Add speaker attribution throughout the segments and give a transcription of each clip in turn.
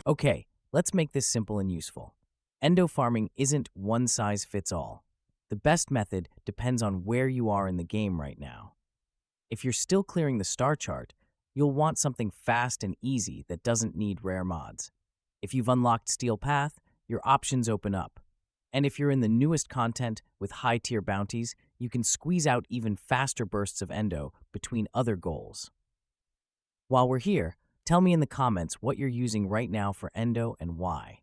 Speaker 1: Okay, let's make this simple and useful. Endo farming isn't one size fits all. The best method depends on where you are in the game right now. If you're still clearing the star chart, you'll want something fast and easy that doesn't need rare mods. If you've unlocked Steel Path, your options open up. And if you're in the newest content with high-tier bounties, you can squeeze out even faster bursts of Endo between other goals. While we're here, tell me in the comments what you're using right now for Endo and why.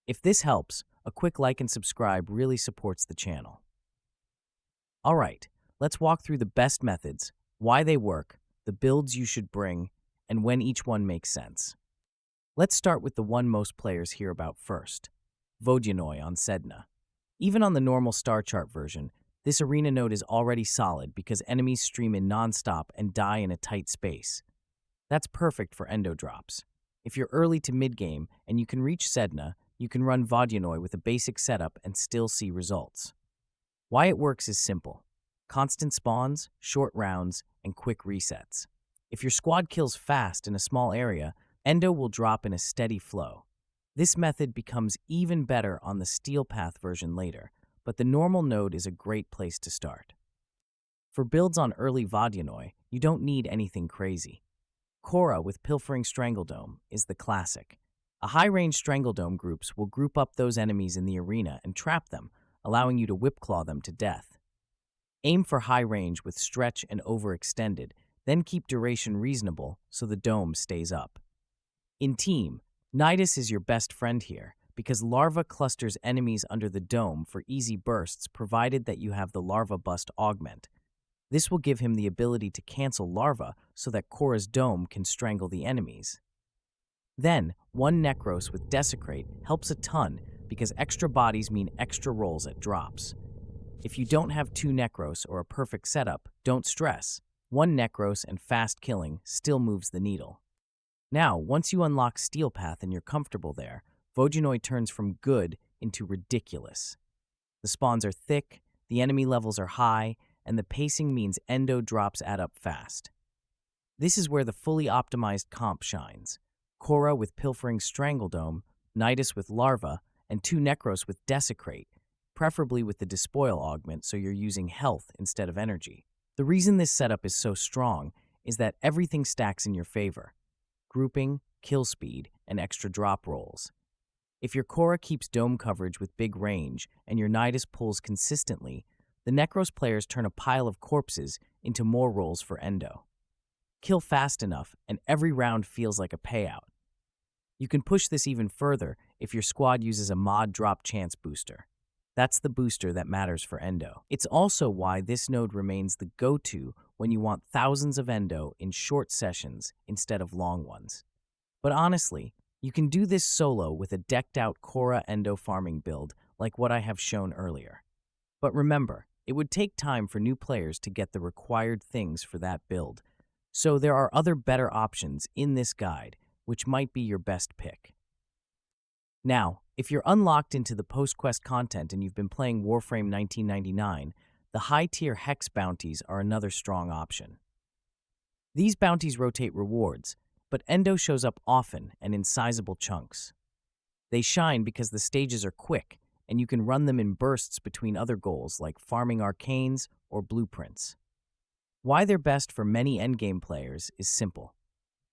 Speaker 1: If this helps, a quick like and subscribe really supports the channel. Alright, let's walk through the best methods, why they work, the builds you should bring, and when each one makes sense. Let's start with the one most players hear about first, Vodyanoi on Sedna. Even on the normal star chart version, this arena node is already solid because enemies stream in non-stop and die in a tight space. That's perfect for Endo drops. If you're early to mid-game and you can reach Sedna, you can run Vodyanoi with a basic setup and still see results. Why it works is simple. Constant spawns, short rounds, and quick resets. If your squad kills fast in a small area, Endo will drop in a steady flow. This method becomes even better on the Steel Path version later, but the normal node is a great place to start. For builds on early Vodyanoi, you don't need anything crazy. Korra with Pilfering Strangledome is the classic. A high-range Strangledome groups will group up those enemies in the arena and trap them, allowing you to whipclaw them to death. Aim for high range with stretch and overextended, then keep duration reasonable so the dome stays up. In team, Nidus is your best friend here because Larva clusters enemies under the dome for easy bursts provided that you have the Larva Bust augment. This will give him the ability to cancel Larva so that Korra's dome can strangle the enemies. Then, one Necros with Desecrate helps a ton because extra bodies mean extra rolls at drops. If you don't have two Necros or a perfect setup, don't stress. One Necros and fast killing still moves the needle. Now, once you unlock Steel Path and you're comfortable there, Vodyanoi turns from good into ridiculous. The spawns are thick, the enemy levels are high, and the pacing means Endo drops add up fast. This is where the fully optimized comp shines. Korra with Pilfering Strangledome, Nidus with Larva, and two Necros with Desecrate, preferably with the Despoil augment so you're using health instead of energy. The reason this setup is so strong is that everything stacks in your favor. Grouping, kill speed, and extra drop rolls. If your Korra keeps dome coverage with big range and your Nidus pulls consistently, the Necros players turn a pile of corpses into more rolls for Endo. Kill fast enough and every round feels like a payout. You can push this even further if your squad uses a mod drop chance booster. That's the booster that matters for Endo. It's also why this node remains the go-to when you want thousands of Endo in short sessions instead of long ones. But honestly, you can do this solo with a decked-out Korra Endo farming build like what I have shown earlier. But remember, it would take time for new players to get the required things for that build, so there are other better options in this guide, which might be your best pick. Now, if you're unlocked into the post-quest content and you've been playing Warframe 1999, the high-tier Hex bounties are another strong option. These bounties rotate rewards, but Endo shows up often and in sizable chunks. They shine because the stages are quick, and you can run them in bursts between other goals like farming arcanes or blueprints. Why they're best for many endgame players is simple.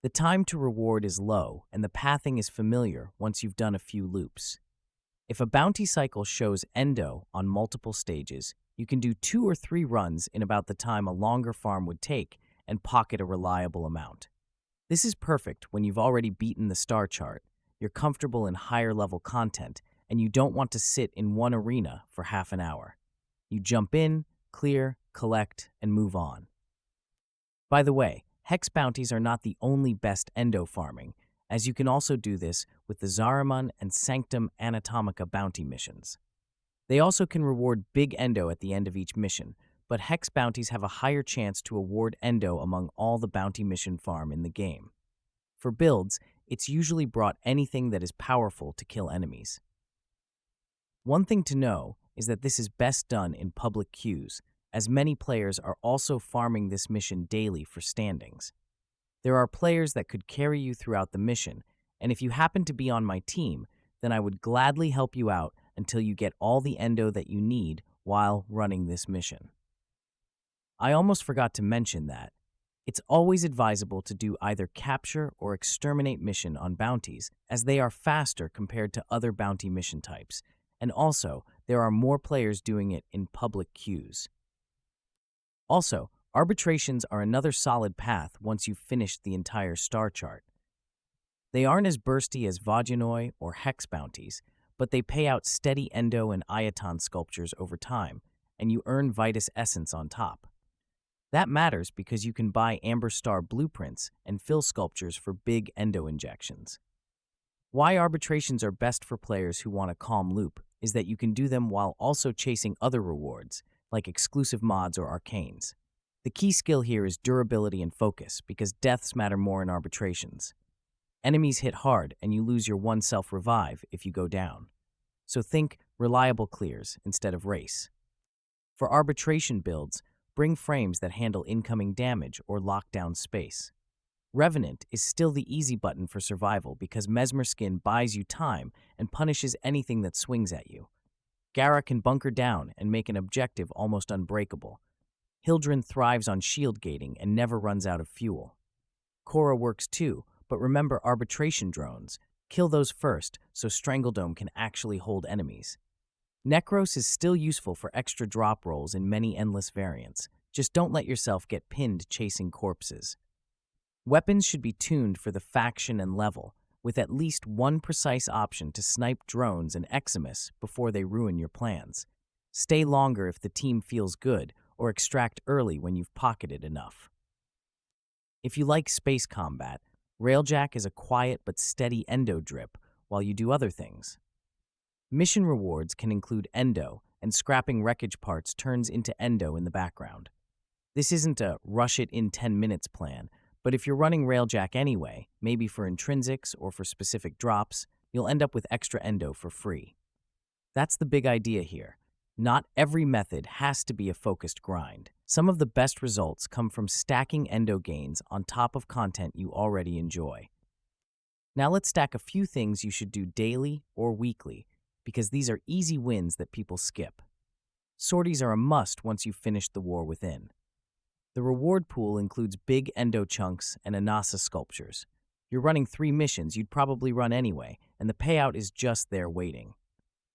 Speaker 1: The time to reward is low, and the pathing is familiar once you've done a few loops. If a bounty cycle shows Endo on multiple stages, you can do 2 or 3 runs in about the time a longer farm would take and pocket a reliable amount. This is perfect when you've already beaten the star chart, you're comfortable in higher level content, and you don't want to sit in one arena for half an hour. You jump in, clear, collect, and move on. By the way, Hex bounties are not the only best Endo farming, as you can also do this with the Zariman and Sanctum Anatomica bounty missions. They also can reward big Endo at the end of each mission, but Hex bounties have a higher chance to award Endo among all the bounty mission farm in the game. For builds, it's usually brought anything that is powerful to kill enemies. One thing to know is that this is best done in public queues, as many players are also farming this mission daily for standings. There are players that could carry you throughout the mission, and if you happen to be on my team, then I would gladly help you out until you get all the endo that you need while running this mission. I almost forgot to mention that it's always advisable to do either capture or exterminate mission on bounties, as they are faster compared to other bounty mission types, and also there are more players doing it in public queues. Also, arbitrations are another solid path once you've finished the entire star chart. They aren't as bursty as Vodyanoi or Hex bounties, but they pay out steady Endo and Iaton sculptures over time, and you earn Vitus Essence on top. That matters because you can buy Amber Star blueprints and fill sculptures for big Endo injections. Why arbitrations are best for players who want a calm loop is that you can do them while also chasing other rewards, like exclusive mods or arcanes. The key skill here is durability and focus, because deaths matter more in arbitrations. Enemies hit hard, and you lose your one self-revive if you go down. So think reliable clears instead of race. For arbitration builds, bring frames that handle incoming damage or lock down space. Revenant is still the easy button for survival because Mesmer Skin buys you time and punishes anything that swings at you. Gara can bunker down and make an objective almost unbreakable. Hildren thrives on shield gating and never runs out of fuel. Korra works too, but remember arbitration drones. Kill those first so Strangledome can actually hold enemies. Necros is still useful for extra drop rolls in many endless variants. Just don't let yourself get pinned chasing corpses. Weapons should be tuned for the faction and level, with at least one precise option to snipe drones and Eximus before they ruin your plans. Stay longer if the team feels good, or extract early when you've pocketed enough. If you like space combat, Railjack is a quiet but steady Endo drip while you do other things. Mission rewards can include Endo, and scrapping wreckage parts turns into Endo in the background. This isn't a rush it in 10 minutes plan, but if you're running Railjack anyway, maybe for intrinsics or for specific drops, you'll end up with extra Endo for free. That's the big idea here. Not every method has to be a focused grind. Some of the best results come from stacking Endo gains on top of content you already enjoy. Now let's stack a few things you should do daily or weekly, because these are easy wins that people skip. Sorties are a must once you've finished the War Within. The reward pool includes big Endo chunks and Anasa sculptures. You're running 3 missions you'd probably run anyway, and the payout is just there waiting.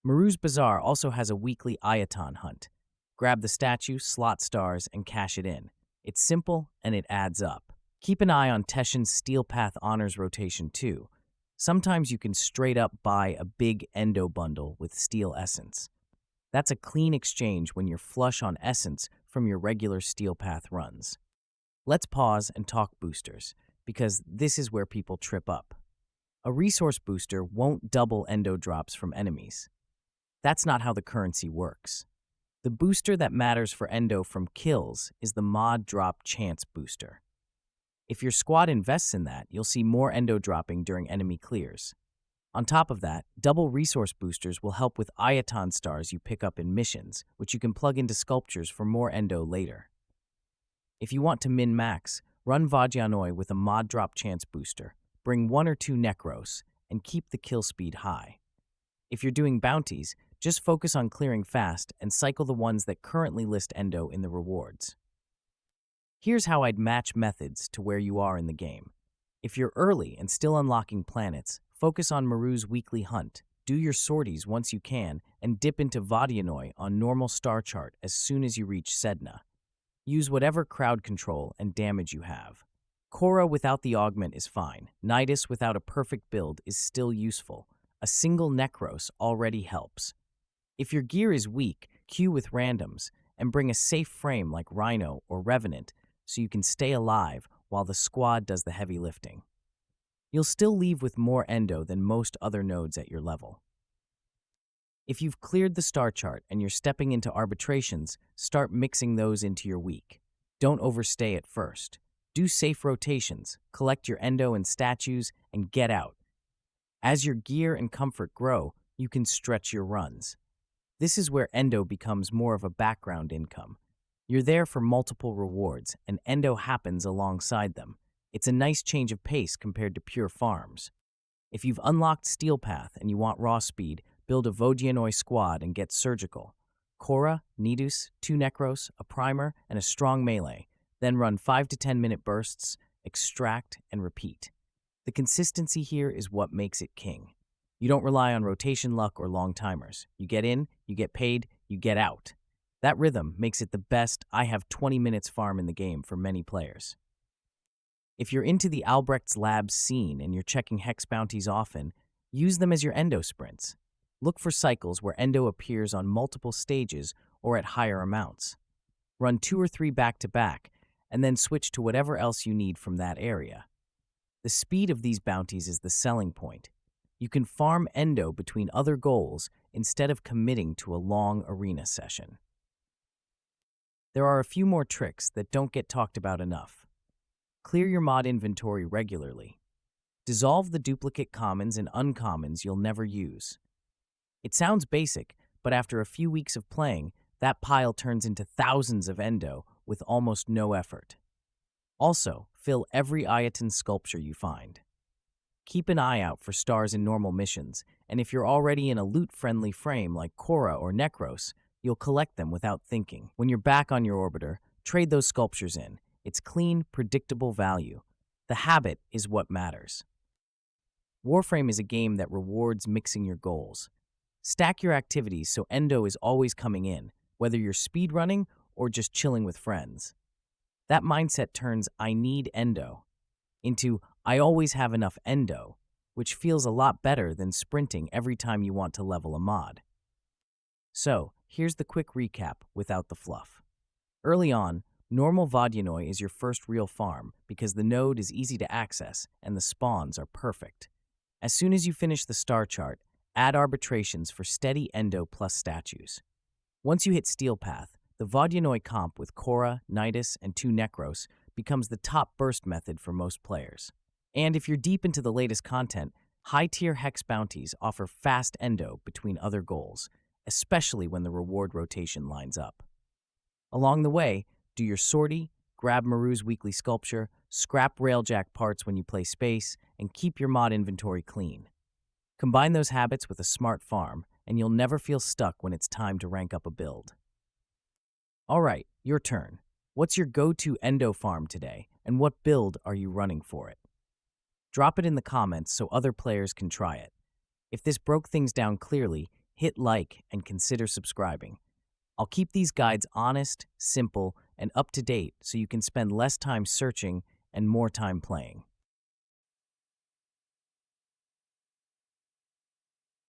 Speaker 1: Maru's Bazaar also has a weekly Iaton hunt. Grab the statue, slot stars, and cash it in. It's simple, and it adds up. Keep an eye on Teshin's Steel Path Honors rotation too. Sometimes you can straight up buy a big Endo bundle with Steel Essence. That's a clean exchange when you're flush on Essence from your regular Steel Path runs. Let's pause and talk boosters, because this is where people trip up. A resource booster won't double Endo drops from enemies. That's not how the currency works. The booster that matters for Endo from kills is the mod drop chance booster. If your squad invests in that, you'll see more Endo dropping during enemy clears. On top of that, double resource boosters will help with Iaton stars you pick up in missions, which you can plug into sculptures for more Endo later. If you want to min-max, run Vodyanoi with a mod drop chance booster, bring 1 or 2 Necros, and keep the kill speed high. If you're doing bounties, just focus on clearing fast and cycle the ones that currently list Endo in the rewards. Here's how I'd match methods to where you are in the game. If you're early and still unlocking planets, focus on Maru's weekly hunt, do your sorties once you can, and dip into Vodyanoi on normal star chart as soon as you reach Sedna. Use whatever crowd control and damage you have. Korra without the augment is fine. Nidus without a perfect build is still useful. A single Necros already helps. If your gear is weak, queue with randoms, and bring a safe frame like Rhino or Revenant so you can stay alive while the squad does the heavy lifting. You'll still leave with more Endo than most other nodes at your level. If you've cleared the star chart and you're stepping into arbitrations, start mixing those into your week. Don't overstay at first. Do safe rotations, collect your Endo and statues, and get out. As your gear and comfort grow, you can stretch your runs. This is where Endo becomes more of a background income. You're there for multiple rewards, and Endo happens alongside them. It's a nice change of pace compared to pure farms. If you've unlocked Steel Path and you want raw speed, build a Vodyanoi squad and get surgical. Korra, Nidus, 2 Necros, a primer, and a strong melee. Then run 5 to 10 minute bursts, extract, and repeat. The consistency here is what makes it king. You don't rely on rotation luck or long timers. You get in, you get paid, you get out. That rhythm makes it the best I have 20 minutes farm in the game for many players. If you're into the Albrecht's Labs scene and you're checking hex bounties often, use them as your Endo sprints. Look for cycles where Endo appears on multiple stages or at higher amounts. Run 2 or 3 back-to-back, and then switch to whatever else you need from that area. The speed of these bounties is the selling point. You can farm Endo between other goals instead of committing to a long arena session. There are a few more tricks that don't get talked about enough. Clear your mod inventory regularly. Dissolve the duplicate commons and uncommons you'll never use. It sounds basic, but after a few weeks of playing, that pile turns into thousands of Endo with almost no effort. Also, fill every Ayaton sculpture you find. Keep an eye out for stars in normal missions, and if you're already in a loot-friendly frame like Korra or Necros, you'll collect them without thinking. When you're back on your orbiter, trade those sculptures in. It's clean, predictable value. The habit is what matters. Warframe is a game that rewards mixing your goals. Stack your activities so Endo is always coming in, whether you're speedrunning or just chilling with friends. That mindset turns "I need Endo" into "I always have enough Endo," which feels a lot better than sprinting every time you want to level a mod. So, here's the quick recap without the fluff. Early on, normal Vodyanoi is your first real farm because the node is easy to access and the spawns are perfect. As soon as you finish the star chart, add arbitrations for steady Endo plus statues. Once you hit Steel Path, the Vodyanoi comp with Korra, Nidus, and 2 Necros becomes the top burst method for most players. And if you're deep into the latest content, high-tier hex bounties offer fast Endo between other goals, especially when the reward rotation lines up. Along the way, do your sortie, grab Maru's weekly sculpture, scrap railjack parts when you play space, and keep your mod inventory clean. Combine those habits with a smart farm, and you'll never feel stuck when it's time to rank up a build. Alright, your turn. What's your go-to Endo farm today, and what build are you running for it? Drop it in the comments so other players can try it. If this broke things down clearly, hit like and consider subscribing. I'll keep these guides honest, simple, and up to date so you can spend less time searching and more time playing.